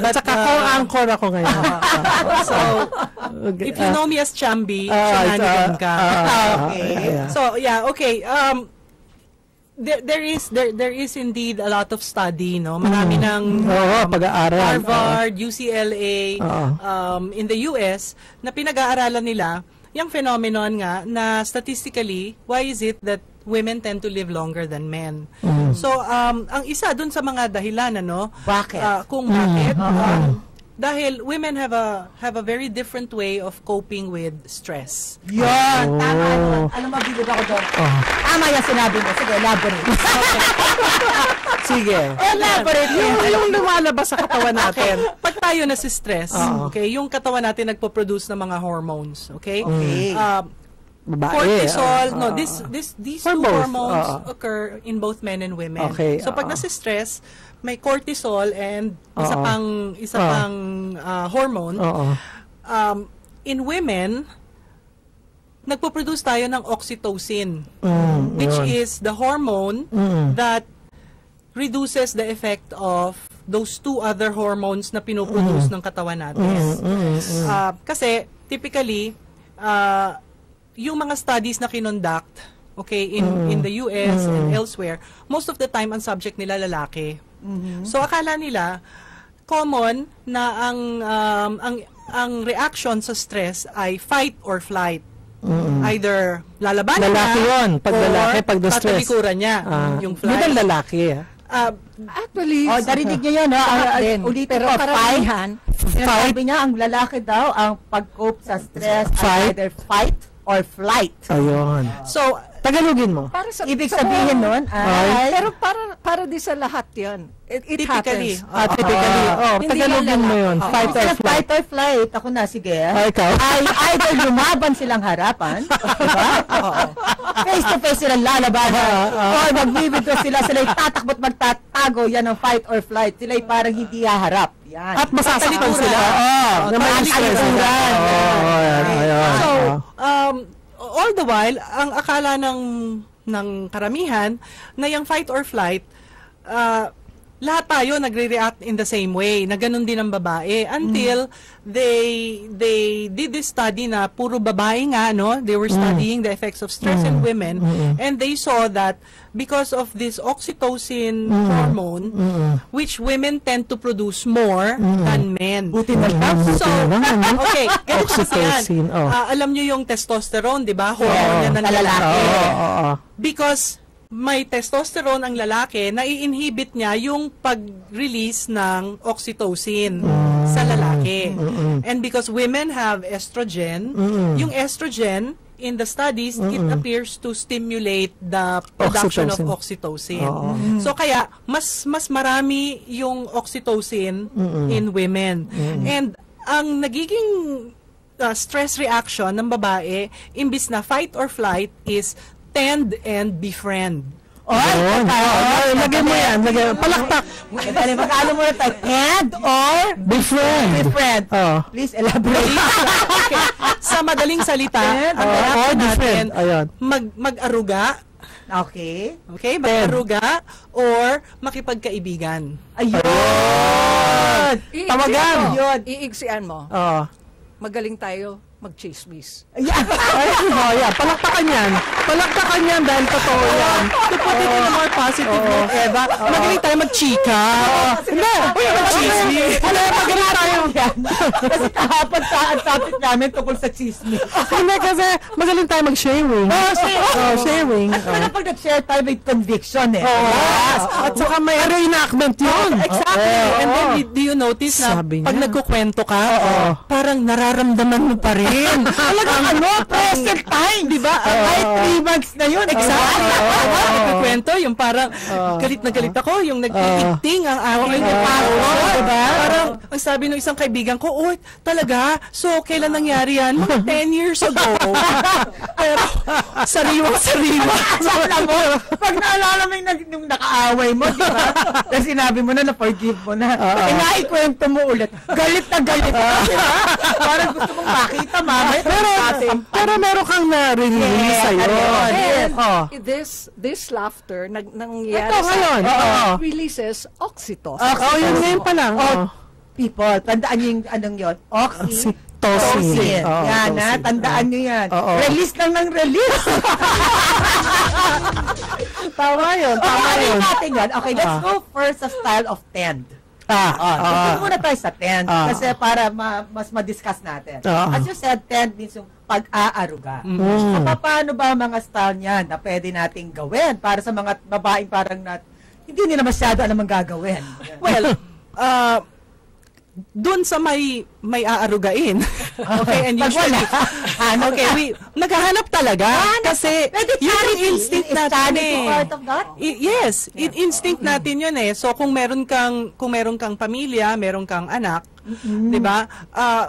At saka co-anchor ako ngayon. So, if you know me as Chambi, shenanigan ka. Okay. So, yeah, okay. There is indeed a lot of study, no? Marami ng pag-aaral. Harvard, UCLA, in the US, na pinag-aaralan nila yung phenomenon nga na statistically, why is it that women tend to live longer than men? So, ang isa dun sa mga dahilan, ano? Bakit? Kung bakit? Dahil women have a very different way of coping with stress. Yan! Tama yun. Alam mo, bilib ako doon. Tama yung sinabi mo. Sige, elaborate. Sige. Elaborate. Yung lumalabas sa katawan natin. Pag tayo na si stress, okay, yung katawan natin nagpo-produce ng mga hormones, okay? Cortisol, these two hormones occur in both men and women. Okay, so pag nasa stress, may cortisol and isa pang hormone. In women, nagpo-produce tayo ng oxytocin, which is the hormone that reduces the effect of those two other hormones na pinoproduce ng katawan natin. Kasi typically, yung mga studies na kinonduct, okay, in the US and elsewhere, most of the time ang subject nila lalaki. So akala nila common na ang reaction sa stress ay fight or flight. Either lalaban lalaki yun, pag lalaki, pag stress. Tatalikuran niya, yung flight. Yun ang lalaki, actually, narinig niyo yan, ulitin ko, sabi niya, ang lalaki daw, ang pag-cope sa stress ay either fight or flight. Ayun. So, Tagalogin mo. Ibig sabihin nun, pero para di sa lahat yan. It typically. Typically. Tagalogin mo yun. Fight or flight. Fight or flight. Ako na, sige. Ikaw? Ay either lumaban silang harapan, diba? Face to face silang lalabanan. Or magbibigay sila'y tatakbo't magtatago. Yan ang fight or flight. Sila'y parang hindi haharap. Yan. At masasaktan sila. Na may stress sila. So, all the while, ang akala ng karamihan na yung fight or flight, lahat tayo nagre-react in the same way, na ganun din ang babae. Until they did this study na puro babae nga, no? They were studying the effects of stress in women, and they saw that because of this oxytocin hormone, which women tend to produce more than men. So, okay, ganito kasi yan. Alam nyo yung testosterone, di ba? Hormone yan ng lalaki. Because may testosterone ang lalaki, nai-inhibit niya yung pag-release ng oxytocin sa lalaki. And because women have estrogen, yung estrogen, in the studies, it appears to stimulate the production of oxytocin. So kaya, mas marami yung oxytocin in women. And ang nagiging stress reaction ng babae, imbis na fight or flight, is tend and befriend. Lagay mo yan. Palakpak. Magkano mo na tayo? Tend or befriend. Please elaborate. Okay. Sa madaling salita, or befriend. Mag-aruga. Okay. Okay, mag-aruga or makipagkaibigan. Ayun! Tawagan. Iigsian mo. Magaling tayo mag-chismis. Palakpakan yan. Palakpakan yan dahil totoo yan. To put it in a more positive note, Eva, magaling tayo mag-chika. Hindi. Mag-chismis. Magaling tayo. Kasi kahapon ang topic namin tungkol sa chismis. Hindi kasi magaling tayo mag-sharing. Sharing. Pero pag nag-share tayo, may conviction eh. At saka may reenactment yun. Exactly. And then, do you notice na pag nagkukwento ka, parang nararamdaman mo pa rin. Talagang present time, di ba? Kahit 3 months na yun. Exactly. Nagkukwento, yung parang galit na galit ako, yung nag-iigting ang aking diba? Parang, ang sabi ng isang kaibigan ko, talaga? So, kailan nangyari yan? 10 years ago. Pero, sariwa-sariwa. Pag naalala mo yung nakaaway mo, di ba? Kasi sinabi mo na, na-forgive mo na. Naikwento mo ulit. Galit na galit. Parang gusto mong makita, mamay. Pero meron kang na-release sa'yo. This laughter, nangyayari ito ngayon. releases oxytocin. Yun ngayon pa lang. people. Tandaan niyo yung anong yun? Oxytocin. Oo, Yan, oxytocin. ha? Tandaan niyo yan. Oo. Release lang ng release. Tama yun, tama yun. natin yan. Okay, let's go first sa style of tend. Tignan muna tayo sa tend. Kasi para mas ma-discuss natin. As you said, tend means yung pag-aaruga. So, paano ba ang mga style niyan na pwede nating gawin para sa mga babaeng parang hindi nila masyado alam ang gagawin? Well, dun sa may aarugain. Okay, and usually, naghahanap talaga. Kasi yun yung instinct natin eh. Part of that? Yes, instinct natin yun eh. So kung meron kang pamilya, meron kang anak, 'di ba?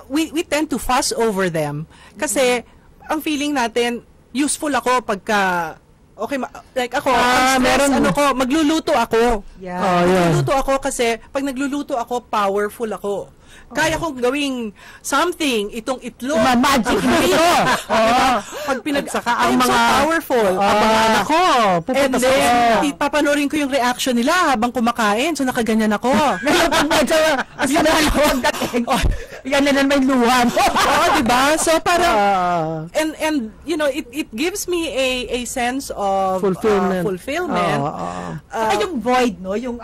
We tend to fuss over them kasi ang feeling natin useful ako pagka like ako, magluluto ako. Yeah. Magluluto ako kasi pag nagluluto ako, powerful ako. Kaya kong gawing something, itong itlog. Magic ito. Pag I'm so powerful. Ang mga anak ko, pupunta And then, papanorin ko yung reaction nila habang kumakain. So, nakaganyan ako. Ngayon, pag medyo pagdating, yan na naman luha mo. Oo, diba? So, parang, and you know, it gives me a sense of fulfillment. Yung void, no? Yung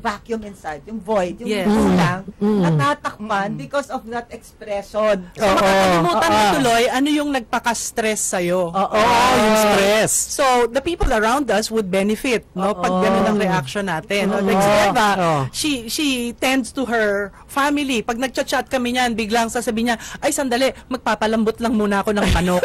vacuum inside, yung void, yung kulang, natatakpan because of that expression. So, makakalimutan mo tuloy, ano yung nagpaka-stress sa'yo. Yung stress. So, the people around us would benefit, no? Pag ganun ang reaction natin. Like si Eva, she tends to her family. Pag nagchat-chat kami niyan, biglang sasabihin niya, ay sandali, magpapalambot lang muna ako ng manok.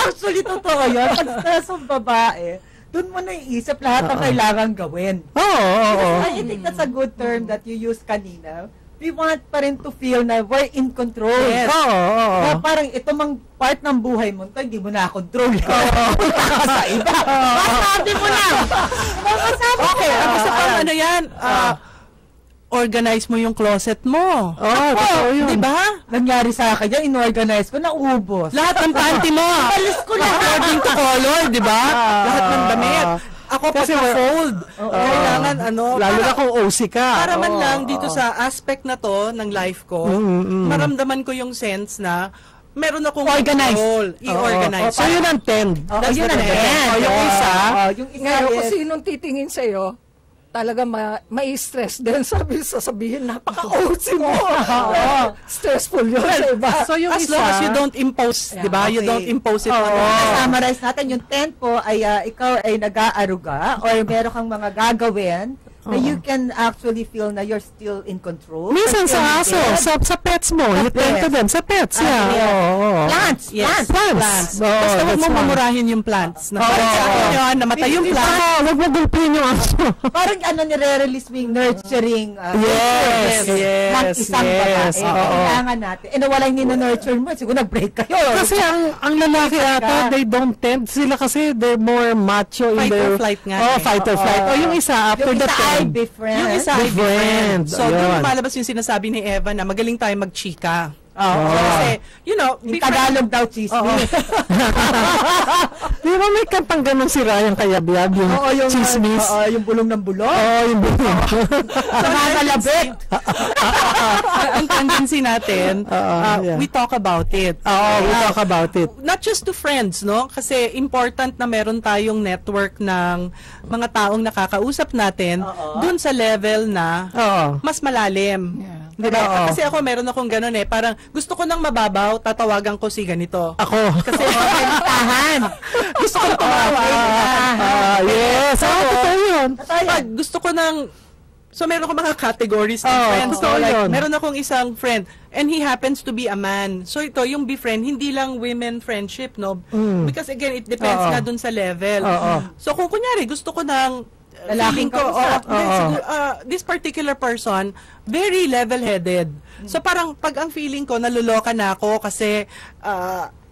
Actually, totoo yun. Pag stress ang babae, doon mo naiisip lahat ang kailangan gawin. I think that's a good term that you used kanina. We want pa rin to feel na we're in control. Yes. Na parang ito mang part ng buhay mo, hindi mo na-control. Sa iba. Masabi mo lang. Okay, gusto ko ano yan, organize mo yung closet mo. Di ba? Nangyari sa akin yan, inorganize ko, naubos. Lahat ng panty mo. Alis ko lahat. According to color, di ba? Lahat ng damit. Ako pagka-fold. Kailangan lalo na kung OC ka. Para man lang dito sa aspect na to ng life ko, maramdaman ko yung sense na meron akong control. I-organize. So yun ang tend. Yun ang tend. Yung isa. Ngayon, kung sinong titingin sa'yo, talaga mai-stress din. Sabihin, napaka-OC mo. Stressful yun sa iba. So yung as long as you don't impose, di ba? You don't impose it on others. Summarize natin, yung 10 po ay ikaw ay nag-aaruga or meron kang mga gagawin na you can actually feel na you're still in control. Minsan sa aso, sa pets mo, you tend to them, sa pets, Plants. Basta huwag mo mamurahin yung plants. Namatay yung plants. Huwag mo gulpin yung aso. Parang nire-release mo yung nurturing isang babae. Kailangan natin. Nawala yung nina-nurture mo, siguro nag-break kayo. Kasi ang lalaki ata, they don't tend. Sila kasi, they're more macho in their... Fight or flight nga. Fight or flight. O yung isa, after the befriend. Yung isa ay befriend. So, Ayun. doon lumalabas yung sinasabi ni Eva na magaling tayo magchika. Kasi, you know, yung Tagalog daw chismis. Di ba may kantang ganun si Ryan Cayabyab, yung chismis? Yung bulong ng bulong. Yung bulong. Nangangalabit. Ang tendency natin, we talk about it. We talk about it. Not just to friends, no? Kasi important na meron tayong network ng mga taong nakakausap natin dun sa level na mas malalim. Diba? Kasi ako, meron akong ganun eh. Parang gusto ko nang mababaw, tatawagan ko si ganito. Ako. Kasi gusto ko tumawa. Yes. Totoo yun. Pag gusto ko nang... So, meron ko mga categories ng friends. So, like, meron akong isang friend and he happens to be a man. So, ito, yung befriend, hindi lang women friendship, no? Because again, it depends nga dun sa level. So, kung kunyari, gusto ko ng lalaking ko, this particular person, very level-headed. So, parang pag ang feeling ko, naluloka na ako kasi,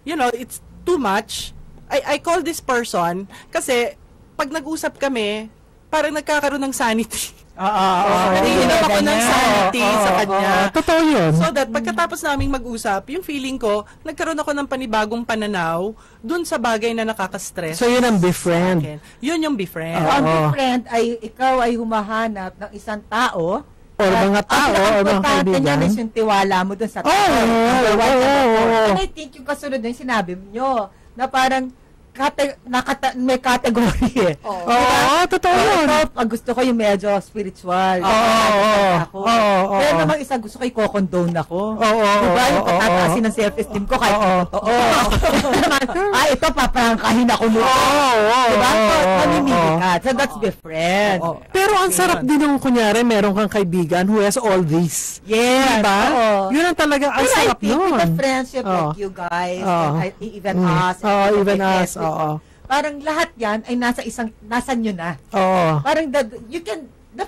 you know, it's too much. I call this person kasi pag nag-usap kami, parang nagkakaroon ng sanity. Hinihinom ako ng sanity sa kanya. Totoo yun. So that pagkatapos naming mag-usap, yung feeling ko, nagkaroon ako ng panibagong pananaw dun sa bagay na nakaka-stress. So yun ang befriend. Yun yung befriend. Ang befriend ay ikaw ay humahanap ng isang tao or mga tao or mga kaibigan. Ang importante yung tiwala mo dun sa tao. And I think yung kasunod na yung sinabi nyo, na parang may category eh. Oo, totoo yun. Pag gusto ko yung medyo spiritual. Pero namang isa gusto ko i-condone ako. Diba? Yung patataasin ng self-esteem ko kahit totoo. Ito paprangkahin ako nito. Diba? Mamimili ka. So that's befriend. Pero ang sarap din nung kunyari, meron kang kaibigan who has all these. Yes. Diba? Yun ang talaga, ang sarap nun. With the friendship like you guys, and even us. Even us. Parang lahat yan ay nasa nyo na. Parang the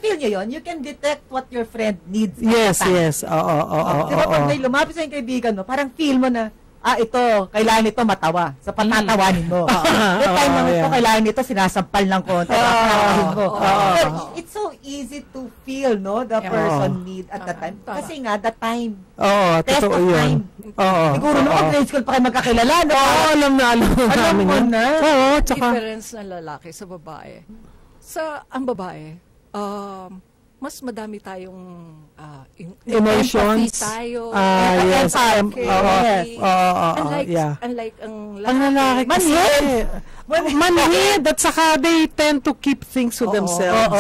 feel nyo yun, you can detect what your friend needs. Yes. Diba pag may lumapit sa yung kaibigan mo, parang feel mo na, ito, kailangan nito matawa. Sa patatawanin mo. The time naman ito, kailangan nito sinasampal ng konti. It's so easy to feel, no, the person need at the time. Kasi nga, the time. Totoo yun. Siguro nung grade school pa kayo magkakilala, no? Alam namin mo na. Difference ng lalaki sa babae. Ang babae, mas madami tayong emotions tayo. Yes. Unlike ang lalaki manhid at saka they tend to keep things to themselves.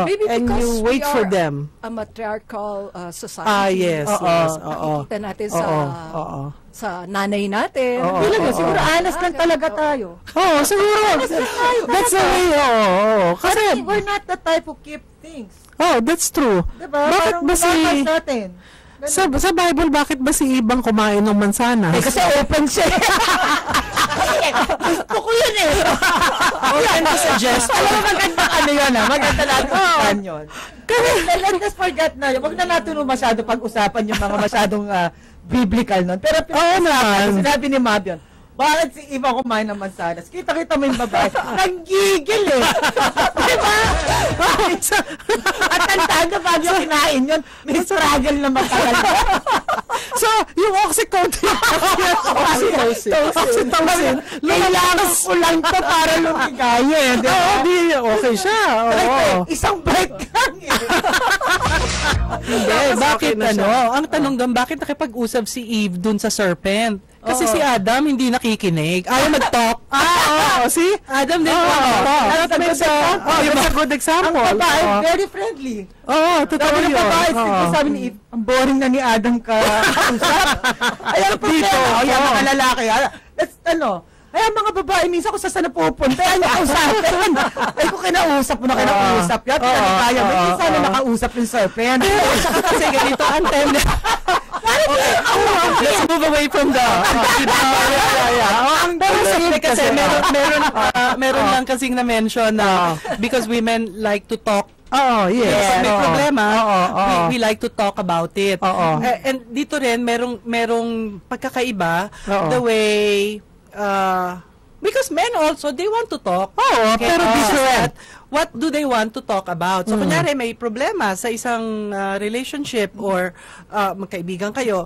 Maybe and because you wait for we are them. A matriarchal society. Yes. Nakikita natin sa nanay natin. Siguro honest lang talaga tayo. Siguro. That's the way. Kasi we're not the type who keep things. That's true. Diba? Bakit ba natin? Sa Bible, bakit ba si Ibang kumain ng mansanas? Kasi open siya. Gusto ko yun eh. Open to suggest. Alam mo, magandang yun maganda natin yun. Let's just forget na yun. Huwag na natin masyado pag-usapan yung mga masyadong biblical nun. Pero sinabi ni Mabion, bakit si Iba kumain ng mansanas? Kita-kita mo yung babae. Nanggigil eh. Diba? At tandaan na bago kinain yun, may struggle na matagal. So, yung oxytocin. Oxytocin. Kailangan ko lang to para lumigaya eh. Okay siya. Isang bite lang eh. Hindi, bakit ang tanong doon, bakit nakipag-usap si Eve dun sa serpent? Kasi si Adam hindi nakikinig. Ayaw mag-talk. Si Adam din mag-talk. That's a good example. Ang babae, very friendly. Totoo yun. Sabi ni Eve, ang boring na ni Adam ka usap. Ayan ang problema. Ayan mga lalaki. That's Ay, mga babae, minsan kung saan na pupunta, ay nakausapin. Ay, kung kinausap mo na kinausap yan, kaya mo, minsan na nakausap yung serpent. Kasi ganito ang time. Let's move away from the kasi meron lang kasing na-mention na because women like to talk. Yes. May problema, we like to talk about it. And dito rin, merong pagkakaiba the way because men also, they want to talk. Pero different. What do they want to talk about? So, kunyari, may problema sa isang relationship or magkaibigan kayo.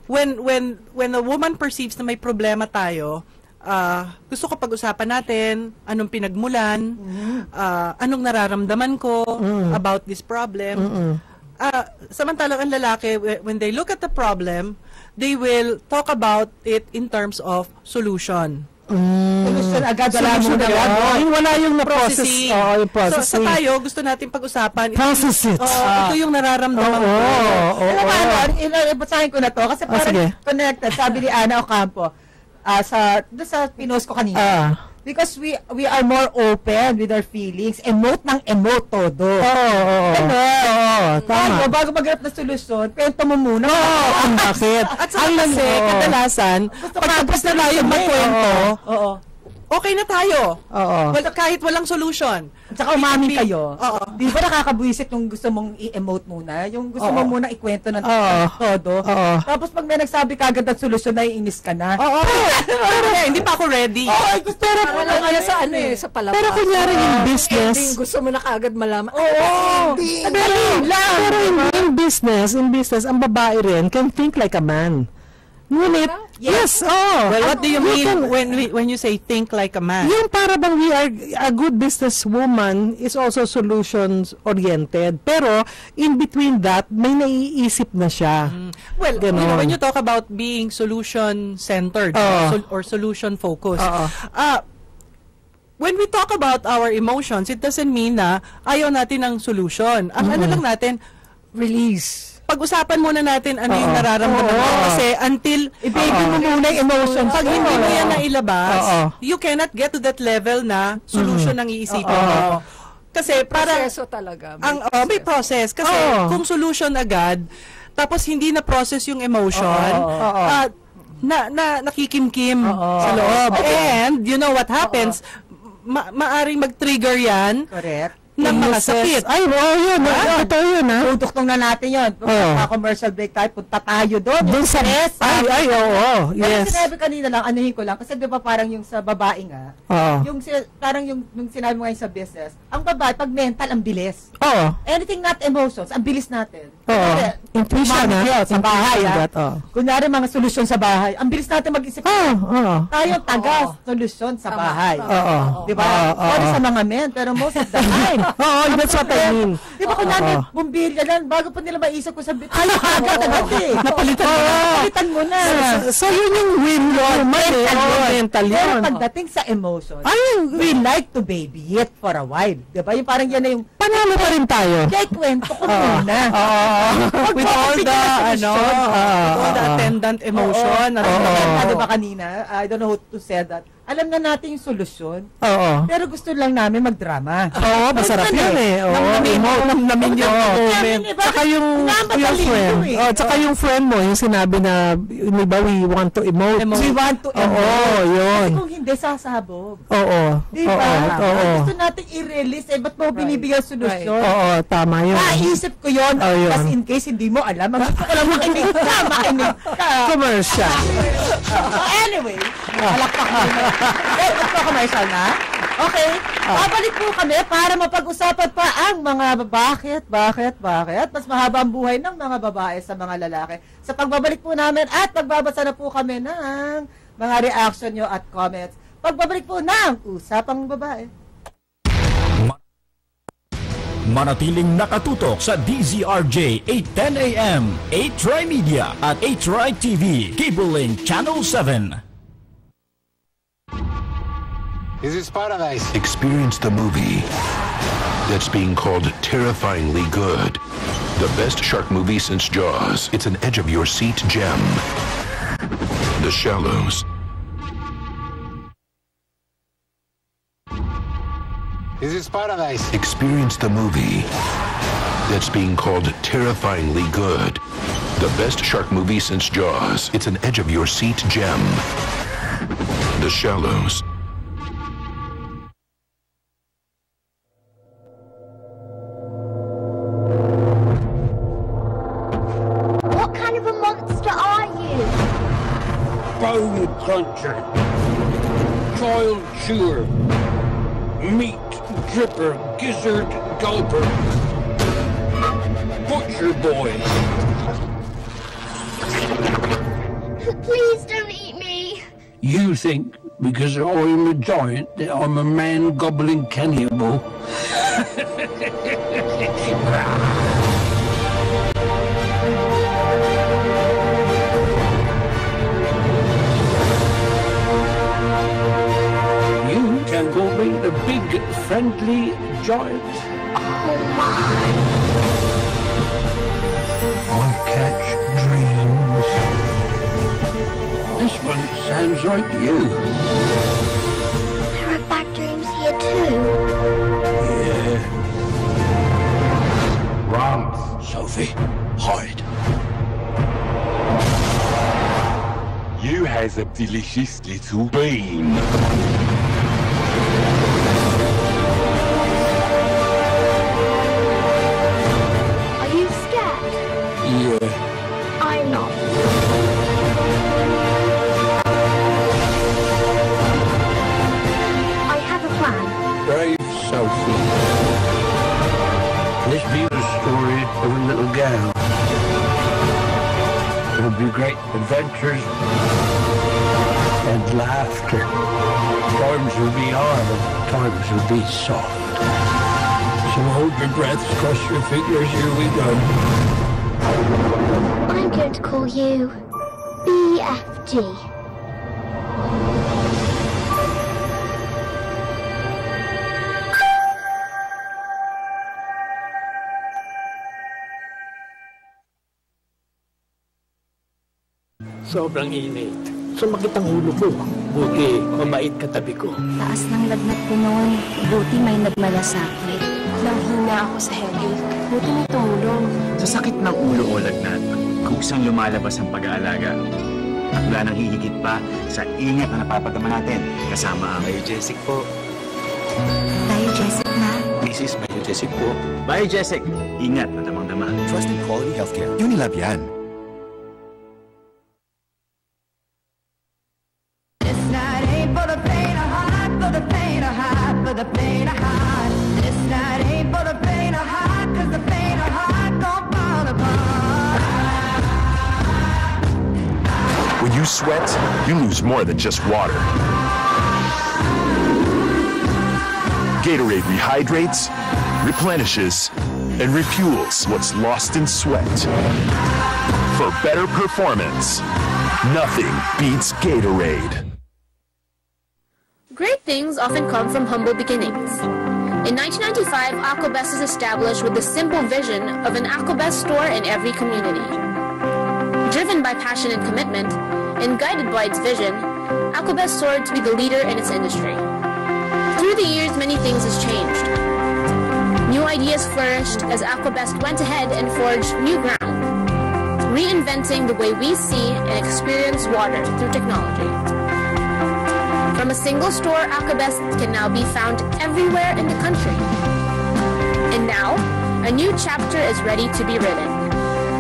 When a woman perceives na may problema tayo, gusto ko pag-usapan natin anong pinagmulan, anong nararamdaman ko about this problem. Samantalang ang lalaki, when they look at the problem, they will talk about it in terms of solution. Solution agad. Wala yung na-process. Yung processing. So, sa tayo, gusto natin pag-usapan. Process it. Ito yung nararamdaman ko. Basahin ko na to kasi parang connected. Sabi ni Ana Ocampo, sa pinost ko kanina. Because we are more open with our feelings. Emote ng emote todo. Tama. Bago maghanap na solusyon, kwento mo muna. Ang bakit? At sa kasi, kadalasan, pagtapos na tayo magkwento, okay na tayo. Oo. Kahit walang solution. Tsaka umamin kayo. Oo. Di ba nakakabwisit yung gusto mong i-emote muna? Yung gusto mo muna ikwento ng todo. Oo. Tapos pag may nagsabi kagad ng solusyon, naiinis ka na. Oo. Hindi pa ako ready. Pero wala nga sa sa palabas. Pero kunyari in business. Ending, gusto mo na kaagad malaman. Pero in business, ang babae rin can think like a man. Ngunit, yes, Well, what do you mean when you say think like a man? yung para bang we are a good businesswoman is also solutions-oriented. Pero, in between that, may naiisip na siya. Well, Ganon. when you talk about being solution-centered or solution-focused, when we talk about our emotions, it doesn't mean na ayaw natin ng solution. Ang ano lang natin, Release. pag-usapan muna natin ano yung nararamdaman mo. Kasi until Ibigay mo muna yung emotions. pag hindi mo yan nailabas, you cannot get to that level na solution ang iisipin mo. Kasi para Proseso talaga. may process. Kasi kung solution agad, tapos hindi na process yung emotion, nakikimkim sa loob. And you know what happens? Maaring mag-trigger yan. Correct. Ng mga sakit. Ay, yun. Ito yun, ha? Tutuktong na natin yun. Commercial break tayo, punta tayo doon. Doon sa stress. oo. Pero Yes. sinabi kanina lang, anuhin ko lang. Kasi di ba parang yung sa babae nga, parang yung sinabi mo ngayon sa business, ang babae, pag mental, ang bilis. Anything not emotions, ang bilis natin. Intuition, ha? Sa bahay, ha? That, Kunyari mga solusyon sa bahay, ang bilis natin mag-isip. Tayo taga solusyon sa bahay. Di ba? Sorry sa mga men, pero most of the time, that's what I mean. di ba kunyari, bumbilya lang, bago pa nila maisip ko sa agad, napalitan mo na. So, yun yung woman, mental Pero yun. pagdating sa emotions, we like to baby it for a while. Di ba? Yung parang yan na yung, Panalo pa rin tayo. kaya kwento ko muna. With all the attendant emotion. Ano ba kanina? I don't know who to say that. Alam na natin yung solusyon. Pero gusto lang namin magdrama. Masarap yun eh. Namin yung moment. Tsaka yung friend. Tsaka yung friend mo, yung sinabi na, ba, we want to emote. We want to emote. Yun. Kasi kung hindi, sasabog. Di Diba? Gusto natin i-release. Ba't mo binibigyan solusyon? Tama yun. Naisip ko yun. Kasi in case hindi mo alam, gusto ko lang makinig ka. Commercial. Anyway, palakpak mo na. Ito commercial na. Okay, babalik po kami para mapag-usapan pa ang mga bakit mas mahaba ang buhay ng mga babae sa mga lalaki. Sa pagbabalik po namin at magbabasa na po kami ng mga reaction nyo at comments. Pagbabalik po ng Usapang Babae. Manatiling nakatutok sa DZRJ 810 AM, 8Try Media at 8Try TV, Cable Link Channel 7. Is it paradise? Experience the movie that's being called terrifyingly good. The best shark movie since Jaws. It's an edge-of-your-seat gem. The Shallows. Is it paradise? Experience the movie that's being called terrifyingly good. The best shark movie since Jaws. It's an edge-of-your-seat gem. The Shallows. Bone cruncher, child chewer, meat dripper, gizzard gulper, butcher boy. Please don't eat me. You think because I'm a giant that I'm a man gobbling cannibal? Can call me the big friendly giant. Oh my. I catch dreams. This one sounds like you. There are bad dreams here too. Yeah. Wrong. Sophie, hide. You has a delicious little bean. story of a little gal. There'll be great adventures and laughter. Times will be hard, and times will be soft. So hold your breaths, cross your fingers, here we go. I'm going to call you BFG. Sobrang init. Sumakit ang ulo ko. Buti, mabait katabi ko. Taas ng lagnat ko noon. Buti may nagmalasakit. Nanghina ako sa headache. Buti may tumulong. Sa sakit ng ulo o lagnat, kusang lumalabas ang pag-aalaga. At wala nang hihigit pa sa ingat na napapadama natin. Kasama ang Biogesic po. Biogesic na? Mrs. Biogesic po. Biogesic. Ingat na damang-dama. Trusted quality healthcare. Unilab yan. When you sweat, you lose more than just water. Gatorade rehydrates, replenishes, and refuels what's lost in sweat. For better performance, nothing beats Gatorade. Great things often come from humble beginnings. In 1995, Aquabest was established with the simple vision of an Aquabest store in every community. Driven by passion and commitment, and guided by its vision, Aquabest soared to be the leader in its industry. Through the years, many things has changed. New ideas flourished as Aquabest went ahead and forged new ground, reinventing the way we see and experience water through technology. From a single store, Aquabest can now be found everywhere in the country. And now, a new chapter is ready to be written.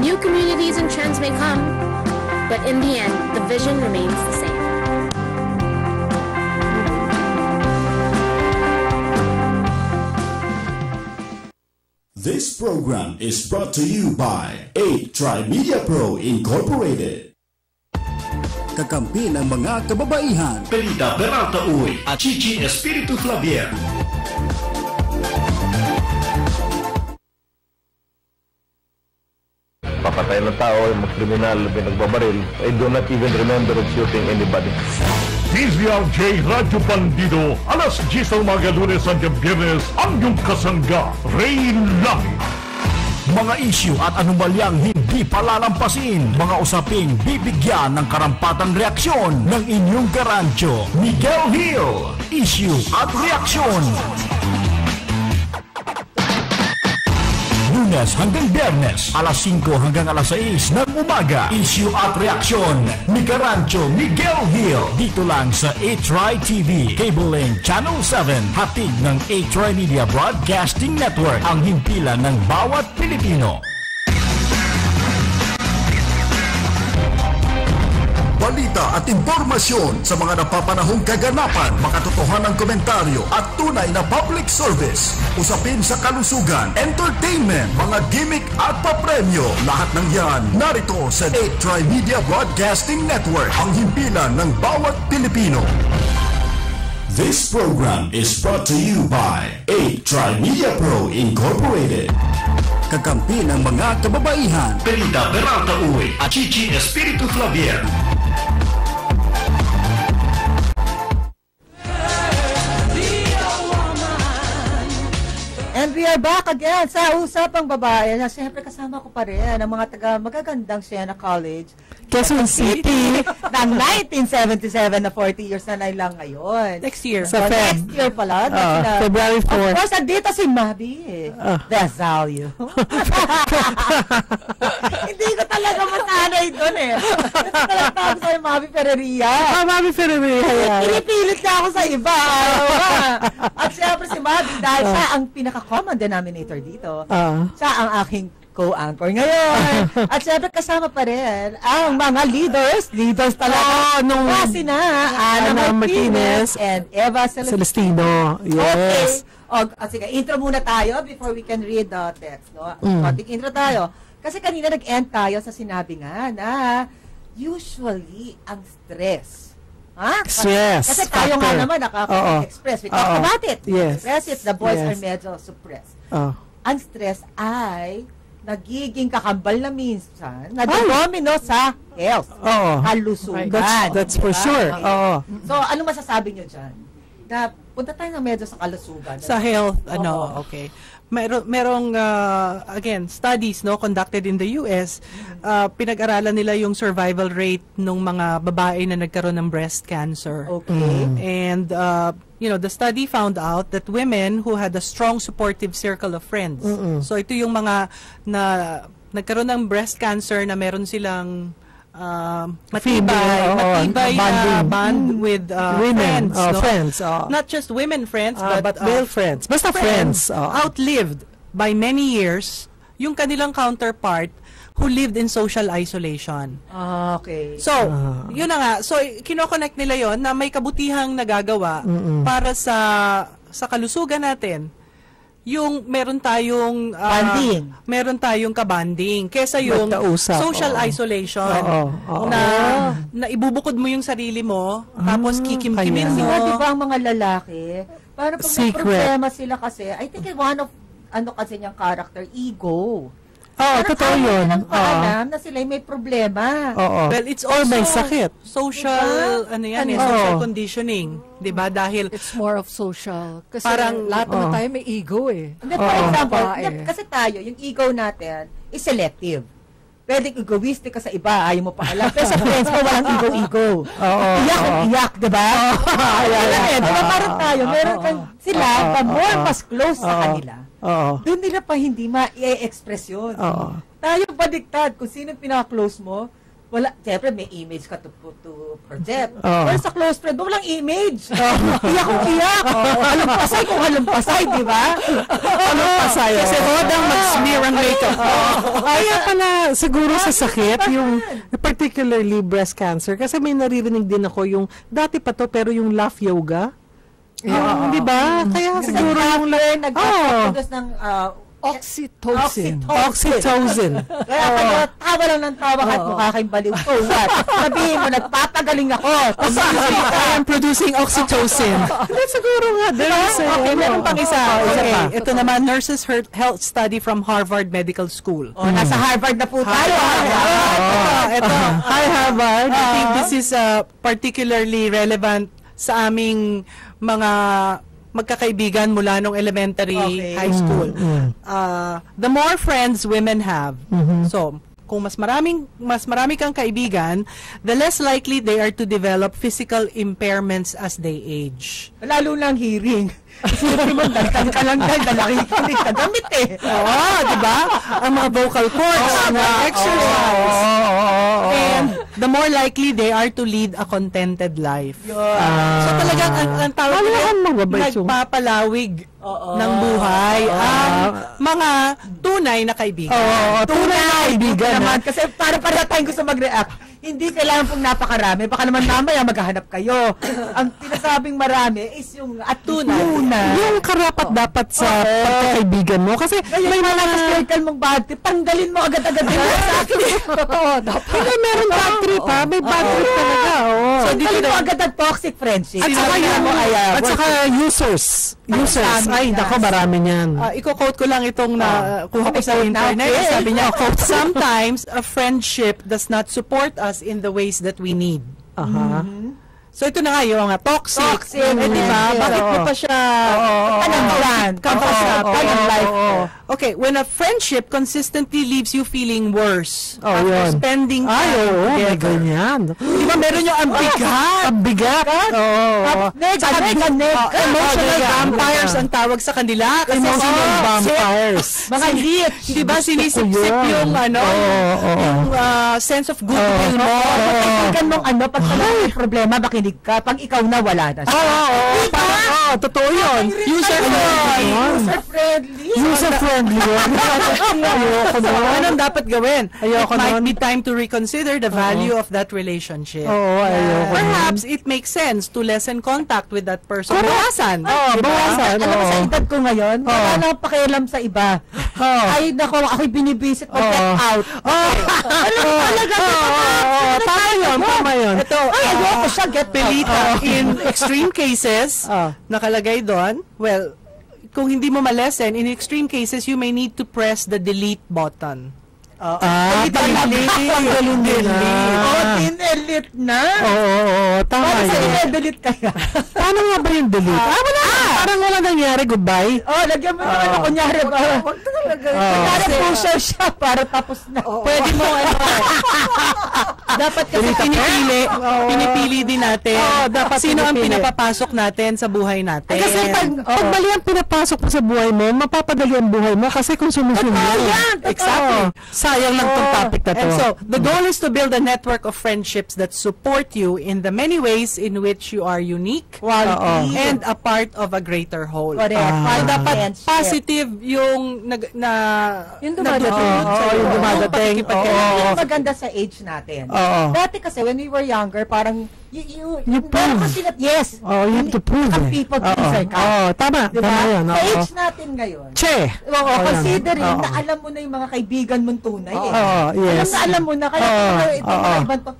New communities and trends may come, but in the end, the vision remains the same. This program is brought to you by 8 Media Pro Incorporated. Kakampi ng mga kababaihan, Pelita Peralta Uy at Chichi Espiritu Flavier. Papatay ng tao, yung mga kriminal, pinagbabaril, I do not even remember of shooting anybody. DZRJ Radyo Bandido, alas 10 ng umaga, Lunes hanggang Biyernes, ang iyong kasangga, Ray Langit. Mga isyu at anomalyang hindi palalampasin. Mga usaping bibigyan ng karampatang reaksyon ng inyong garansyo. Miguel Hill, isyu at reaksyon. Lunes hanggang Biyernes, alas 5 hanggang alas 6 ng umaga. Isyu at reaksyon ni Garancho Miguel Hill. Dito lang sa A-Try TV, Cable Link Channel 7. Hatid ng A-Try Media Broadcasting Network. Ang himpilan ng bawat Pilipino. balita at impormasyon sa mga napapanahong kaganapan, makatotohanang komentaryo at tunay na public service. Usapin sa kalusugan, entertainment, mga gimmick at papremyo. Lahat ng yan narito sa 8 Media Broadcasting Network, ang himpilan ng bawat Pilipino. This program is brought to you by 8 Media Pro Incorporated. Kakampi ng mga kababaihan, Pelita Peralta Uy at Chichi Espiritu Flavier. And we are back again sa Usapang Babae. Siyempre kasama ko pa rin ang mga taga-magagandang Siena College, Quezon City. ng 1977 na 40 years na lang ngayon. Next year. So, next year pala. February 4. Of course, dito si Mabi. Desalio. Hindi ko talaga masanay doon eh. Kasi talaga sa Mabi Ferreria. Mabi Ferreria. Pinipilit na ako sa iba. At siyempre si Mabi, dahil siya ang pinaka-common denominator dito. Siya ang aking co-anchor ngayon. At syempre kasama pa rin ang mga leaders talaga. Kasi na, Ana Martinez and Eva Celestino. Yes. Okay. Sige, intro muna tayo before we can read the text, no? Konting intro tayo. Kasi kanina nag-end tayo sa sinabi nga na usually ang stress. Stress. Kasi tayo nga naman nakaka-express. We talk about it. Yes. Express it. The boys are medyo suppressed. Ang stress ay nagiging kakambal na minsan na domino sa health. Kalusugan. That's for sure. So, ano masasabi nyo dyan? Na punta tayo na medyo sa kalusugan. Sa health, okay. Merong again studies conducted in the US, pinag-aralan nila yung survival rate ng mga babae na nagkaroon ng breast cancer. And the study found out that women who had a strong supportive circle of friends. So ito yung mga na nagkaroon ng breast cancer na meron silang matibay na bond with women, friends. friends. Not just women friends, but male friends. Basta friends. Outlived by many years yung kanilang counterpart who lived in social isolation. Okay. So, yun na nga. So, kinoconnect nila yon na may kabutihang nagagawa para sa kalusugan natin. Yung meron tayong banding. Meron tayong kabanding kesa yung social isolation na ibubukod mo yung sarili mo tapos kikimkimin mo. Di ba ang mga lalaki para pag may problema sila kasi I think one of kasi niyang character, ego. Totoo yun. Alam na sila may problema. Well, it's also may sakit. Social, social conditioning. Diba? Dahil it's more of social. Kasi parang lahat naman tayo may ego For example, kasi tayo, yung ego natin is selective. Pwedeng egoistic ka sa iba, ayaw mo pa alam. Pero sa friends mo, walang ego-ego. Iyak, diba? Diba parang tayo, meron kang sila, mas close sa kanila. Doon nila pa hindi ma-i-express yun. Tayo baliktad kung sino pinaka-close mo. Wala, siyempre may image ka to project. Pero sa close friend, walang image. Iyak kung iyak. Halumpasay kung halumpasay, di ba? Halumpasay. Kasi hodang mag-smear ang makeup. Kaya pala, siguro sa sakit, yung particularly breast cancer, kasi may naririnig din ako yung, dati pa to, pero yung laugh yoga. Di ba? Kaya siguro yung nag-produce ng oxytocin. Kaya kayo, tawa lang ng tawa at mukha kayong baliw. So what? Sabihin mo, nagpapagaling ako. I am producing oxytocin. Siguro nga. Okay, meron pang isa. Okay, ito naman, Nurses Health Study from Harvard Medical School. Nasa Harvard na po tayo. Ito, hi Harvard. I think this is particularly relevant sa aming mga magkakaibigan mula nung elementary, high school. The more friends women have, so kung mas marami kang kaibigan, the less likely they are to develop physical impairments as they age. Lalo lang hearing. Isipin mo, dagdag ka lang hindi ka gamit di ba? Ang mga vocal cords, exercise. And the more likely they are to lead a contented life. So talagang ang tawag nagpapalawig ng buhay ang mga tunay na kaibigan. Tunay na kaibigan naman. Kasi para tayong gusto mag-react. Hindi kailangan pong napakarami. Baka naman mamaya maghahanap kayo. Ang pinasabing marami is yung tunay. Yung karapat dapat sa pagkakaibigan mo. Kasi may mga circle mong bad trip, tanggalin mo agad-agad. Sa akin, totoo. Hindi, meron bad trip ha. May bad trip talaga. So, tanggalin mo agad ang toxic friendship. At saka users. Ay, nako, marami niyan. Iko-quote ko lang itong kuha ko sa internet. Sabi niya, sometimes a friendship does not support us in the ways that we need. So ito na nga yung toxic. Diba? Bakit mo pa siya Okay, when a friendship consistently leaves you feeling worse after spending time together. Diba meron yung ang bigat. Emotional vampires ang tawag sa kanila. Emotional vampires. Mga lit. Diba sinisip-sip yung yung sense of goodwill mo. Pagkaibigan mong pag may problema, makinig ka. Pag ikaw na, wala na siya. Totoo yun. User-friendly. User-friendly. friendly yun. Ayoko So, nun. anong dapat gawin? Ayoko It might nun. be time to reconsider the value of that relationship. Oo, ayoko nun. Perhaps it makes sense to lessen contact with that person. Bawasan. Bawasan. Alam mo sa edad ko ngayon, wala na akong pakialam sa iba. Ay, nako, ako'y binibisit mag-get out. Alam mo talaga. Tama yun. Ito, Ay, ayoko siya, get out. in extreme cases, nakalagay doon, well, kung hindi mo ma-lessen, in extreme cases, you may need to press the delete button. Delete na. Oo, tama Paano sa yun. delete kaya? Paano nga ba yung delete? Wala. Parang wala nangyari. Goodbye. Lagyan mo naman ako kunyari. Kunyari pusher siya para tapos na. Pwede mo, dapat kasi pinipili din natin. Dapat sino ang pinipili. pinapapasok natin sa buhay natin. Kasi pag mali ang pinapasok mo sa buhay mo, mapapadali ang buhay mo kasi kung sumusunod. Exactly. Sayang lang tong topic na to. And so, the goal is to build a network of friendships that support you in the many ways in which you are unique and a part of a greater whole. Dapat positive yung yung dumadating. Yung maganda sa age natin. Dati kasi when we were younger, parang you prove. Yes. You have to prove it. People pleaser ka. Tama. Diba? Tama yun. Sa age natin ngayon. Considering na alam mo na yung mga kaibigan mong tunay. Yes. Alam mo na. Kaya ito yung ibang to.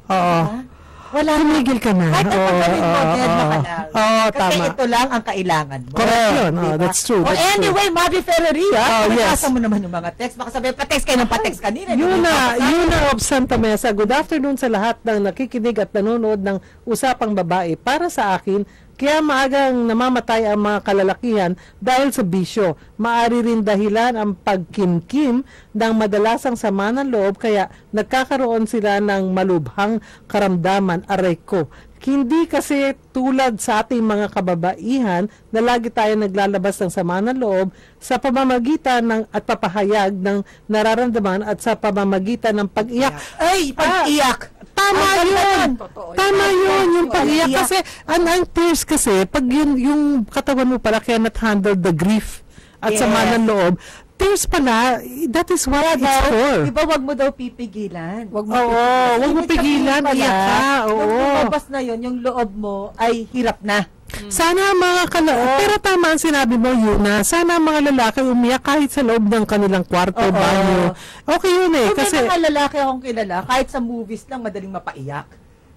Wala. Tumigil ka na. Kahit ang gawin mo, dead na ka lang. Kasi tama. ito lang ang kailangan mo. Correct yun. That's true. Anyway, Mavi Ferreria, yes. nabasa mo naman yung mga text. Baka sabihin, pa-text kayo ng pa-text kanina. Yuna of Santa Mesa. Good afternoon sa lahat ng nakikinig at nanonood ng Usapang Babae. Para sa akin, kaya maagang namamatay ang mga kalalakihan dahil sa bisyo. Maari rin dahilan ang pagkimkim ng madalasang sama ng loob kaya nagkakaroon sila ng malubhang karamdaman. Aray ko. Hindi kasi tulad sa ating mga kababaihan na lagi tayo naglalabas ng sama ng loob sa pamamagitan ng at papahayag ng nararamdaman at sa pamamagitan ng pag-iyak. Ay, pag-iyak! Tama yun. Tama yun, yung pag-iyak. Kasi, ang tears kasi, pag yung katawan mo pala cannot handle the grief at sama ng loob, tears pala, that is what it's for. Diba, wag mo daw pipigilan. Wag mo pigilan, iyak ka. Nung lumabas na yun, yung loob mo ay hirap na. Sana mga pero tama ang sinabi mo, Yuna, sana mga lalaki umiyak kahit sa loob ng kanilang kwarto, banyo. Okay yun eh. Kasi may mga lalaki akong kilala, kahit sa movies lang, madaling mapaiyak.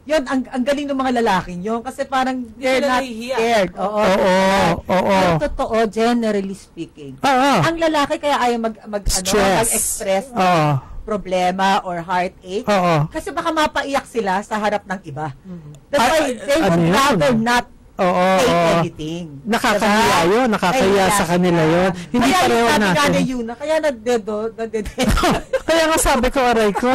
Yun, ang galing ng mga lalaking yun. Kasi parang they're not scared. Pero totoo, generally speaking. Ang lalaki kaya ayaw mag-express problema or heartache. Kasi baka mapaiyak sila sa harap ng iba. That's why they would rather not anything. Nakakahiya yun. Nakakahiya sa kanila yun. Hindi pareho natin. Kaya nagdedo. Kaya nga sabi ko, aray ko.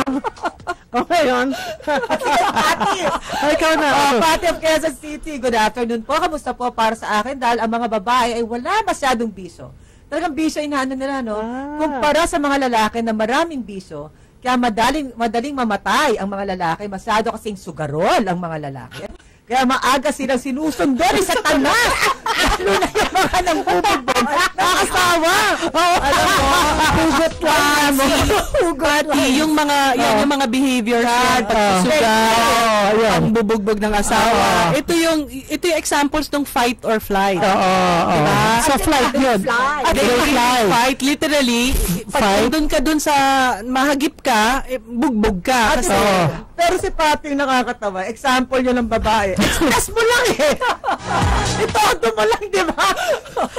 Okay yun. Pati. Ikaw na. Pati of Quezon City. Good afternoon po. Kamusta po para sa akin? Dahil ang mga babae ay wala masyadong biso. Talagang biso inaano nila, no? Kumpara sa mga lalaki na maraming biso, kaya madaling mamatay ang mga lalaki. Masyado kasing sugarol ang mga lalaki. Kaya maaga silang sinusundo rin sa tanas. Lalo na yung mga nang bubog. Nakakasawa. Alam mo, hugot lang. Yung mga behavior, pagsusugal, ang bubugbog ng asawa. Ito yung examples ng fight or flight. Diba? So flight yun. Fight, literally, pag doon ka doon sa mahagip ka, bugbog ka. Pero si Pati nakakatawa. Example yun ng babae. Express mo lang eh. Ito mo lang, di ba?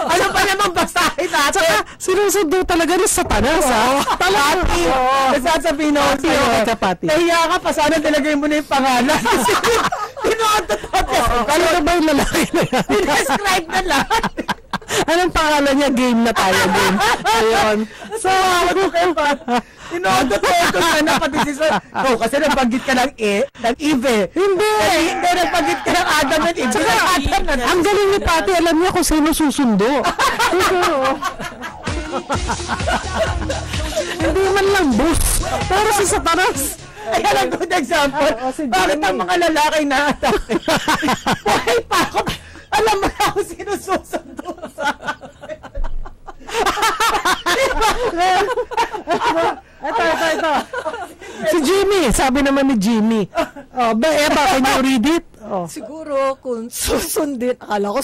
Ano pa naman basahin natin? Saka, sinusundo talaga rin sa tanas, Pati. Nasasabihin ako sa'yo. Nahiya ka pa, sana nilagay mo na yung pangalan. Kasi tinoodot ako. Kala na ba yung lalaki na yan? Describe na lahat. Anong pangalan niya? Game na tayo, game. Ayun. So, ako kayo pa. Tinoodot ka na pati si Sir. Kasi nabanggit ka ng Eve. Hindi, nabanggit ka ng Adam and Eve. Ang galing ni Pati, alam niya kung sino susundo. Hindi man lang boss. Pero si Satanas. Ay, alam ko na example. Bakit ang mga lalaki na buhay pa ako? Alam mo na ako sino susundo sa akin. Diba? Ito. Si Jimmy, sabi naman ni Jimmy. Eva, can you read it? Siguro kung susundin, akala ko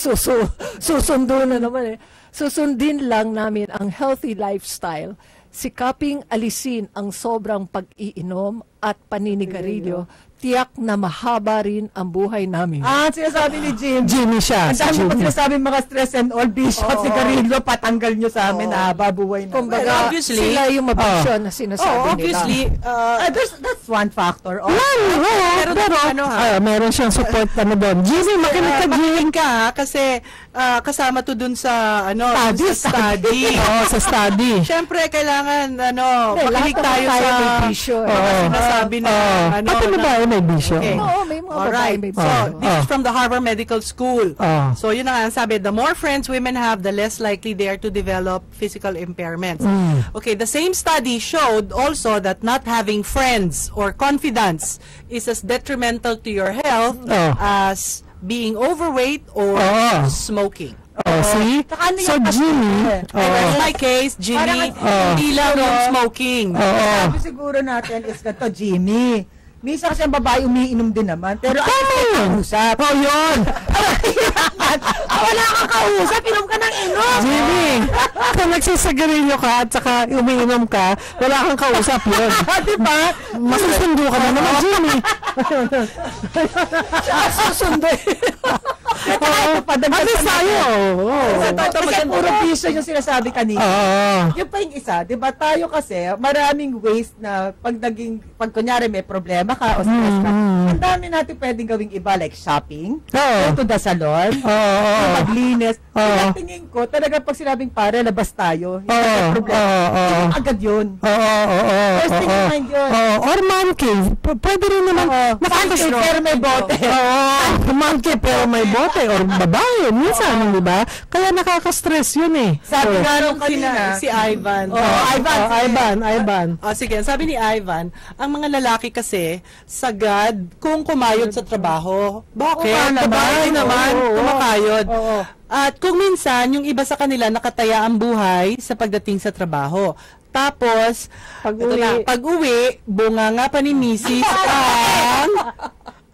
susundo na naman susundin lang namin ang healthy lifestyle, sikaping alisin ang sobrang pag-iinom at paninigarilyo, tiyak na mahaba rin ang buhay namin. Sinasabi ni Jimmy siya. Ang dami pa sinasabi mga stress and all, Bishop, sigarilyo, patanggal nyo sa amin, babuhay na. Kumbaga, sila yung mabisyon na sinasabi obviously, nila. That's one factor. Meron siyang support doon. Jimmy, makinig ka, Jimmy. Kasi kasama to dun sa study. Sa study. Siyempre, kailangan makinig tayo sa sinasabi na pati babae may bisyo. Oo, may mga babae may bisyo. So, this is from the Harvard Medical School. So, yun na nga sabi, the more friends women have, the less likely they are to develop physical impairments. Okay, the same study showed also that not having friends or confidants is as detrimental to your health as being overweight or smoking. See? So, Jimmy, in my case, Jimmy, hindi lang yung smoking. Sabi siguro natin is ganito, Jimmy. Minsan kasi ang babae umiinom din naman. Pero at least kausap. Yun! Wala kang kausap, inom ka ng inom. Jimmy, kung nagsisagarilyo ka at saka umiinom ka, wala kang kausap yun. Diba? Masusundo ka na naman, Jimmy. Susundo. At least tayo. Kasi puro bisyo yung sinasabi kanina. Yung pa yung isa, diba tayo kasi maraming ways na pag kunyari may problema ka o stress ka, ang dami natin pwedeng gawing iba like shopping, go to the salon, maglinis. Tingin ko, talaga pag sinabing pare, labas tayo. Hindi problema. Agad yun. First thing in mind yun. Or man cave. Pwede rin naman. Man cave pero may bote. Man cave pero may bote. Or babae. Minsan, di ba? Kaya nakaka-stress yun eh. Sabi nga nung kanina, si Ivan. Ivan. Sige, sabi ni Ivan, ang mga lalaki kasi, sagad kung kumayod sa trabaho. Bakit? Babae naman, kumakayod. At kung minsan, yung iba sa kanila nakataya ang buhay sa pagdating sa trabaho. Tapos, pag-uwi, bunganga pa ni Mrs.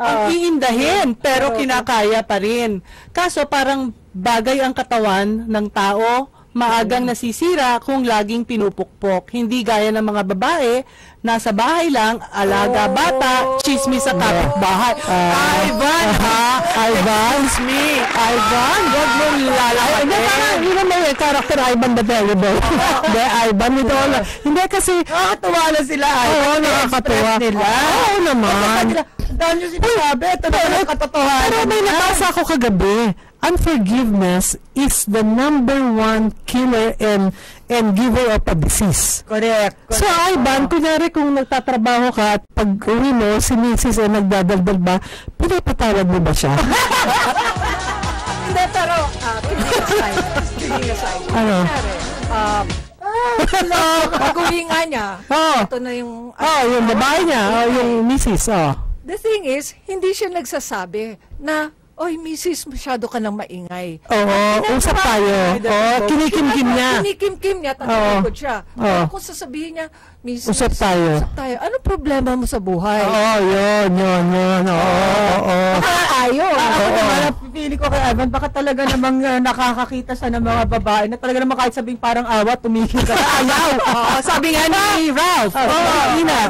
ang iindahin, pero kinakaya pa rin. Kaso parang bagay ang katawan ng tao, maagang nasisira kung laging pinupukpok. Hindi gaya ng mga babae, nasa bahay lang, alaga bata, chismis sa kapitbahay. Ivan, wag mong lalaki. Yun ang may character Ivan the Terrible. Hindi, Ivan ito. Hindi kasi, nakakatuwa na sila. Oo, nakakatuwa. Oo naman. Dahil nyo sinasabi, ito na yung katotohanan. Pero may nabasa ako kagabi. Unforgiveness is the #1 killer and giver of a disease. Correct. So, Ivan, kunyari kung nagtatrabaho ka at pag uwi mo, si Mrs. ay nagdadaldal ba, pinapatawad mo ba siya? Hindi, pero, kidding aside. Ano? Pag-uwi nga niya, ito na yung... yung babae niya, yung Mrs. The thing is, hindi siya nagsasabi na, oy, Mrs., masyado ka nang maingay. Usap tayo. Kinikimkim niya. Kinikimkim niya, tatakot siya. Pero kung sasabihin niya, Mrs., usap tayo. Ano problema mo sa buhay? Yun. Ayaw. Ako naman, napipili ko kay Ivan, baka talaga namang nakakakita siya ng mga babae na talaga naman kahit sabing parang awa, tumigil ka. Ayaw. Sabi nga ni Ralph,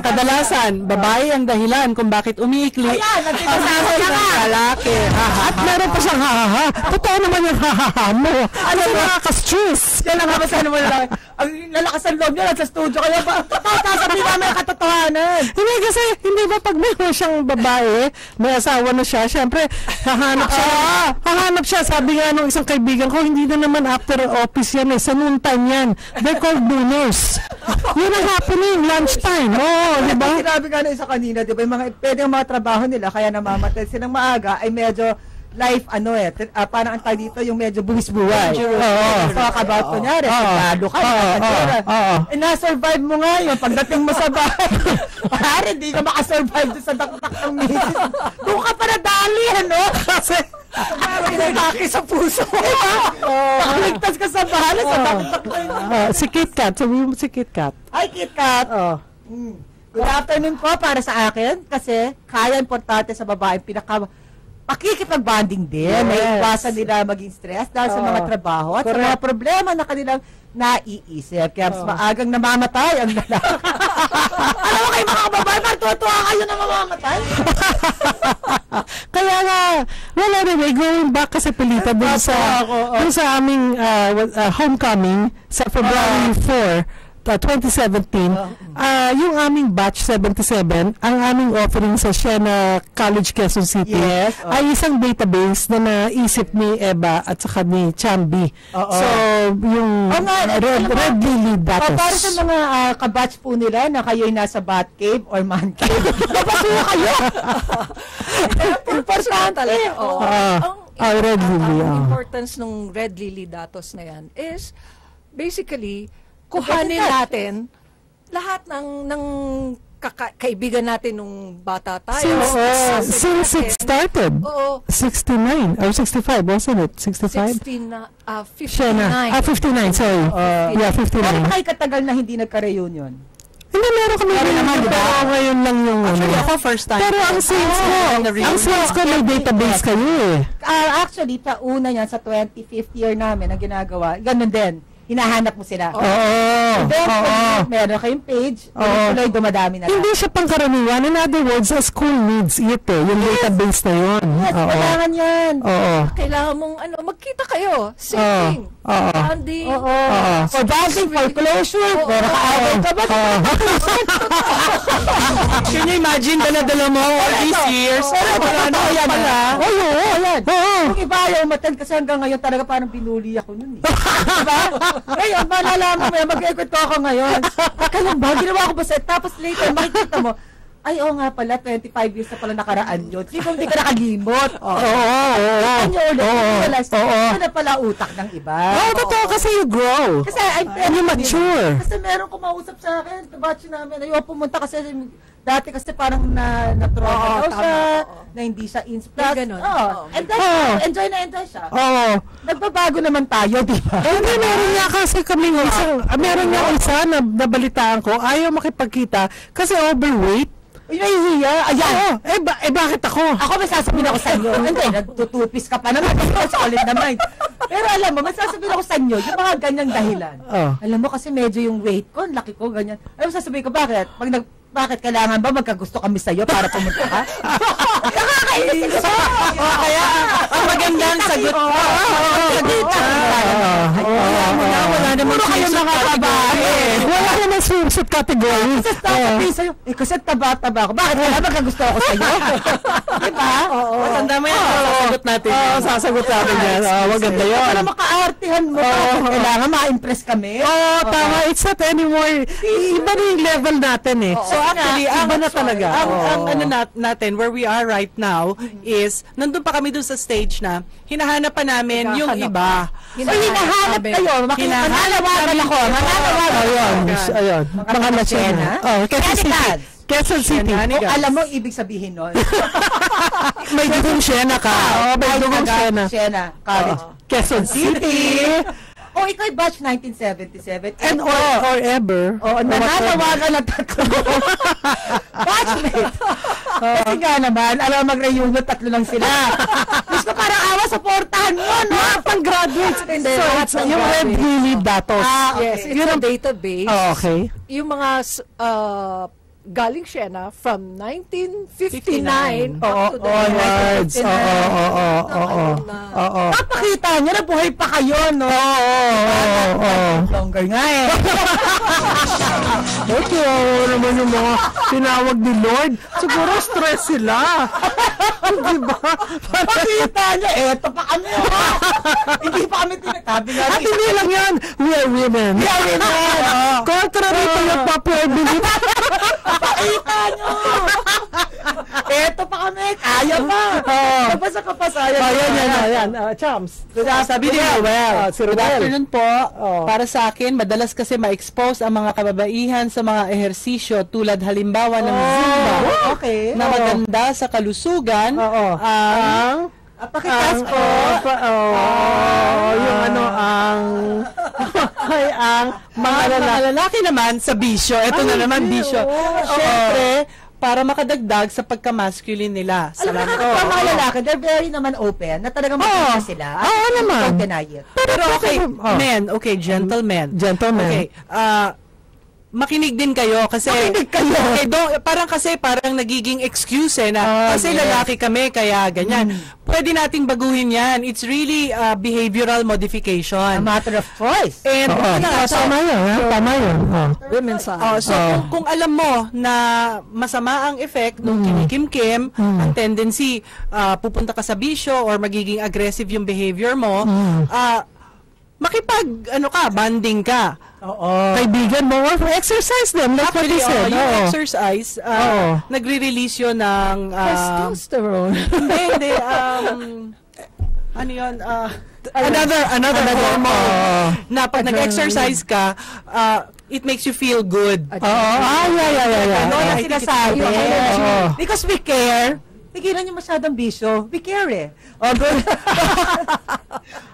kadalasan, babae ang dahilan kung bakit umiikli. Nagtitasabi na nga. Lalaki. At meron pa siyang ha-ha-ha. Totoo naman yung ha-ha-ha mo. Ano nakaka-stress? Yan ang kabasahan mo lalaki. Ang lalakas ang loob niya, nasa studio kayo ba? Sabi namin ang katotohanan. Hindi kasi, hindi ba pag meron siyang babae, may asawa na siya, syempre, hahanap siya. Sabi nga nung isang kaibigan ko, hindi na naman after office yan sa noontime yan. They're called nooners. Yun ang happening, lunchtime. Di ba? Sinabi nga na isa kanina, di ba, pwede ang mga trabaho nila, kaya namamatay silang maaga, ay medyo life, parang ang tag dito, yung medyo buwis-buway. Talk about, kunyari, pagkado ka, na-survive mo nga yun, pagdating mo sa bahay, pare, hindi ka makasurvive sa daktak ng misis. Doon ka pa nadali, Pinagaki sa puso. Nakaligtas ka sa bahala sa Si Kit Kat. Sabi mo si Kit Kat. Ay, Kit Kat. Good afternoon po para sa akin kasi kaya importante sa babae pakikipag-bonding din. May iwasan nila maging stress dahil sa mga trabaho at sa mga problema na kanilang naiisip. Kaya mas maagang namamatay ang lalaki. Alam mo kayo mga babae, magtutuwa kayo na mamamatay? Kaya nga, well anyway, going back kasi Pilita dun sa aming homecoming sa February 4, 2017, yung aming batch 77, ang aming offering sa Siena College, Quezon City, ay isang database na naisip ni Eva at saka ni Chambi. So, yung Red Lily datos. Para sa mga kabatch po nila na kayo'y nasa bat cave or man cave, napasuha kayo! Purporsahan talaga. Red Lily. Ang importance ng Red Lily datos na yan is basically kuhanin natin lahat ng kaibigan natin nung bata tayo. Since it started. 69 or 65, wasn't it? 65? 59. 59, sorry. 59. Ano kayo katagal na hindi nagka-reunion? Hindi, meron kami naman, pero ngayon lang yung Actually, ako first time. Pero ang sense ko may database kayo eh. Actually, tauna yan sa 25th year namin na ginagawa. Ganun din. Hinahanap mo sila. Then, meron kayong page, tuloy dumadami na lang. Hindi siya pangkaraniwan. In other words, sa school needs it eh. Yung database na yun. Kailangan yan. Kailangan mong magkita kayo. Singing. Bonding. For bonding, for closure, for kaaway ka ba? Can you imagine, dala-dala mo all these years? Wala na yan pala. Ayan. Kung iba ayaw matan kasi hanggang ngayon talaga parang binuli ako nun eh. Diba? Ngayon, malalaman mo yan, mag-ikot ko ako ngayon. Kaya ba, ginawa ko ba sa tapos later, makikita mo, ay, nga pala, 25 years na pala nakaraan yun. Siguro hindi ka nakalimot. Ano ulit? Ito na pala utak ng iba. Totoo, kasi you grow. Kasi you mature. Kasi meron kumausap sa akin, kabatch namin, ayaw pumunta kasi dati kasi parang na-trauma daw siya, na hindi siya inspired. And then, enjoy na enjoy siya. Nagbabago naman tayo, di ba? Hindi, meron niya kasi kami meron niya isa na nabalitaan ko, ayaw makipagkita kasi overweight. Nahihiya. Ayan. Bakit ako? Ako may sasabihin ako sa inyo. Hindi, nagtutupis ka pa naman. Solid naman. Pero alam mo, may sasabihin ako sa inyo, yung mga ganyang dahilan. Alam mo, kasi medyo yung weight ko, laki ko, ganyan. Alam mo, sasabihin ko, bakit kailangan ba magkagusto kami sa'yo para pumunta ka? Nakakainis ka! Kaya, ang magandang sagot. Wala naman kayong nakakabae. Wala naman swimsuit category. Kasi sasabihin sa'yo, kasi taba-taba ako. Bakit kailangan magkagusto ako sa'yo? Diba? Matanda mo yan. Sasagot natin. Sasagot natin yan. Maganda yun. Para makaartihan mo. Kailangan ma-impress kami. Tama. It's not anymore. Iba na yung level natin eh. So actually, iba na talaga. Ang ano natin, where we are right now, is, nandun pa kami dun sa stage na, hinahanap pa namin yung iba. Hinahanap kayo. Mananawagan ako. Ayun. Mga Lasyena. Quezon City. Alam mo, ibig sabihin nun. May dugong Siena ka. May dugong Siena College. Quezon City. Ikaw batch 1977. And or ever. Nananawagan ng tatlo. Batchmate. Kasi nga naman, alam mag-reunion, tatlo lang sila. Gusto ko parang awa, supportahan mo, no? Pang-graduates. So, yung Red Lily datos. Yes, it's a database. Okay. Yung mga galing Siena from 1959 up to the onwards. Papakita niyo na buhay pa kayo, no? Longer nga eh. Naman yung mga tinawag ni Lord. Siguro stress sila. Diba? Papakita niyo, eto pa kami. Hindi pa kami tinatabi nga. At hindi lang yan. We are women. Contrary to your popular belief. Pakita nyo! Eto pa kami, kaya pa! Kapasa ka pa sa Ayan. Chams. Sabi niya, good afternoon po. Para sa akin, madalas kasi ma-expose ang mga kababaihan sa mga ehersisyo tulad halimbawa ng Zumba. Okay. Na maganda sa kalusugan. Pakitas po. Yung ano ang mga lalaki naman sa bisyo. Ito na naman bisyo. Siyempre, para makadagdag sa pagka-masculine nila. Alam mo, mga lalaki, they're very naman open, na talagang magkita sila. Oo naman. Don't deny it. Pero okay, men, okay, gentlemen. Gentlemen. Okay, makinig din kayo kasi okay, parang nagiging excuse na kasi lalaki kami kaya ganyan. Pwede nating baguhin yan. It's really behavioral modification. A matter of choice. And tama yun. Women's side. So kung alam mo na masama ang effect ng kinikim-kim, ang tendency pupunta ka sa bisyo or magiging aggressive yung behavior mo, banding ka. Kaibigan mo or exercise them. Like what you said. Yung exercise, nagre-release yun ng testosterone. Hindi. Ano yun? Another hormone na pag nag-exercise ka, it makes you feel good. Ano ang sinasabi? Because we care. Tigilan niyo masyadong bisyo. We care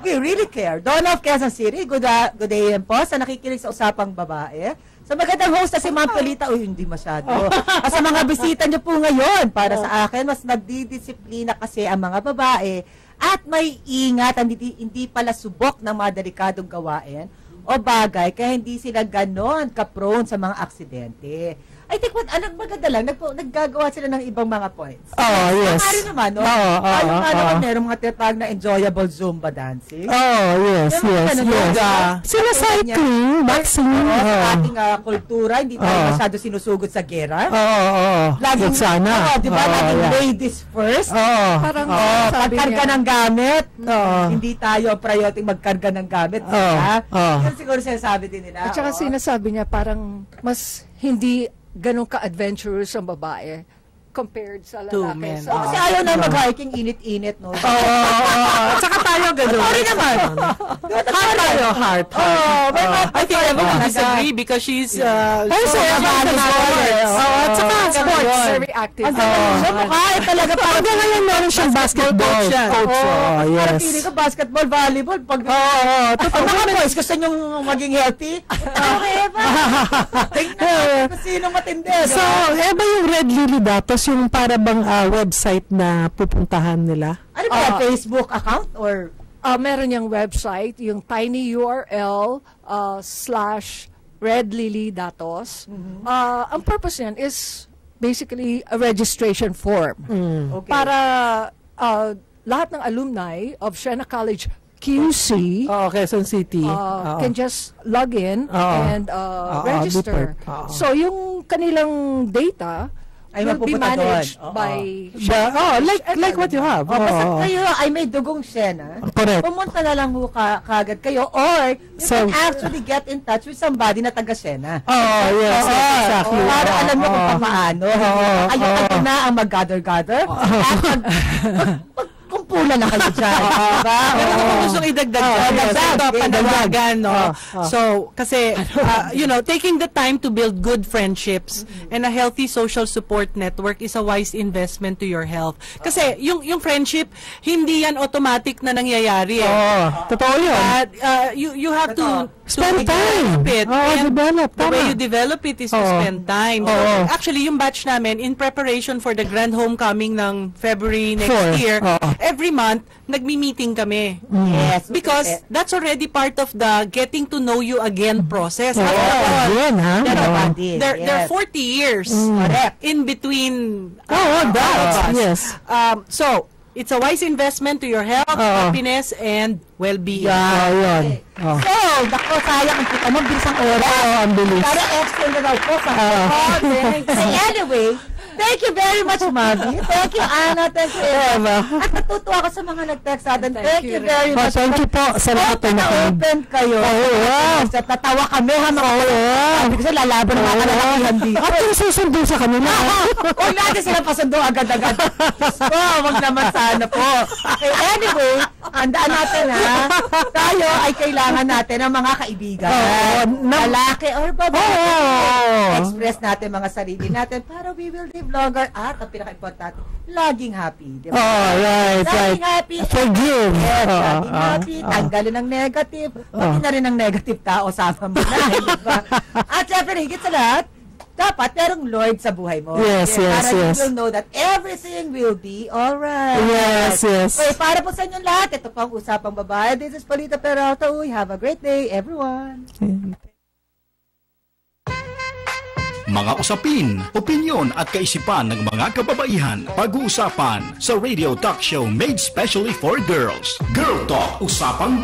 we really care. Dawn of Quezon City, good day po sa nakikinig sa Usapang Babae. Sa magandang host na si Ma'am Pelita, hindi masyado. Sa mga bisita niyo po ngayon, para sa akin, mas nagdidisiplina kasi ang mga babae at may ingat, hindi pala subok ng mga delikadong gawain o bagay, kaya hindi sila ganon ka-prone sa mga aksidente. I think maganda lang, naggagawa sila ng ibang mga points. Yes. Maaari naman, no? Merong mga tinatawag na enjoyable Zumba dancing. Yes. Sila cycling, boxing. Sa ating kultura, hindi tayo masyado sinusugod sa gera. Laging sana. Di ba? Laging ladies first. Parang pagkarga ng gamit. Hindi tayo priority magkarga ng gamit. Yan siguro sinasabi din nila. At saka sinasabi niya parang mas hindi ganun ka-adventurous ang babae compared sa lalaki. Kasi ayaw na mag-hiking, init-init, no? Saka tayo ganun. Sorry naman. Heart. I think everyone disagree because she's also at saka sports. Very active. Talaga parang ngayon meron siyang basketball coach. Parang pili ko basketball, volleyball. Pag mga boys, gusto nyo maging healthy? Okay ba? Tingnan kung sino matindi. So, ba yung Red Lily Datos yung para bang website na pupuntahan nila? Ano ba? Facebook account or? Meron yung website, yung tinyurl /redlilydatos. Ang purpose niyan is basically a registration form. Okay. Para lahat ng alumni of Siena College QC Quezon City can just log in and register. So yung kanilang data ay will be managed by like what you have. Basta kayo ay may dugong Siena. Correct. Pumunta na lang kagad kayo or you can actually get in touch with somebody na taga Siena. Yes, exactly. Para alam mo kung paano. Ayun na ang mag-gather. Kumpula na kayo dyan. Pero kung gusto idagdag panawagan, no? So, kasi, taking the time to build good friendships and a healthy social support network is a wise investment to your health. Kasi, yung friendship, hindi yan automatic na nangyayari. Totoo yun. You have to spend time. Develop. The way you develop it is to spend time. So, actually, yung batch namin, in preparation for the grand homecoming ng February next year, every month, nagmi-meeting kami. Yes. Because that's already part of the getting to know you again process. There are 40 years in between that. Yes. So, it's a wise investment to your health, happiness, and well-being. Yun. So, dako, sayang ang kita mo, bilis ang oras. Ang bilis. Para extend na daw po sa Anyway, thank you very much, Mami. Thank you, Ana. Thank you, Eva. At natutuwa ako sa mga nag-text sa atin. Thank you very much. Thank you po sa lahat na open kayo. Natawa kami, kasi lalaban ng mga kalalakihan dito. At yung susundo sa kanila. Huwag natin sila pasundo agad-agad. Wag naman sana po. Okay, anyway, handaan natin tayo ay kailangan natin ng mga kaibigan. Lalaki or babae. express natin mga sarili natin para we will live longer at ang pinaka-importante, laging happy. Diba? Laging happy. Forgive. Yes, laging happy. Tanggalin ang negative. Pati na rin ang negative tao sama mo na. Diba? At syempre, higit sa lahat, dapat merong Lord sa buhay mo. Yes. Para you will know that everything will be alright. Yes. Okay, para po sa inyong lahat, ito pang Usapang Babae. This is Polita Peralta. Have a great day, everyone. Mga usapin, opinyon at kaisipan ng mga kababaihan pag-uusapan sa radio talk show made specially for girls. Girl Talk Usapang